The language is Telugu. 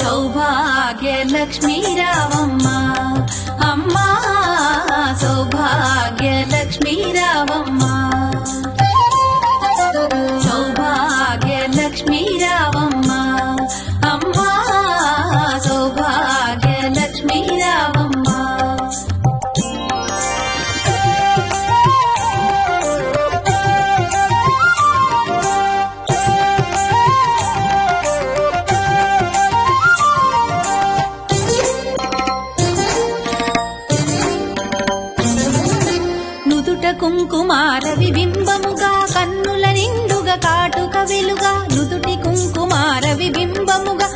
సౌభాగ్య లక్ష్మీ రావమ్మ అమ్మా సౌభాగ్య లక్ష్మీ రావమ్మ సౌభాగ్య లక్ష్మీ రావమ్మ అమ్మా సౌభాగ్య లక్ష్మీ రావమ్మ కుంకుమార విబింబముగా కన్నుల నిండుగా కాటుక వెలుగా నుదుటి కుంకుమార విబింబముగా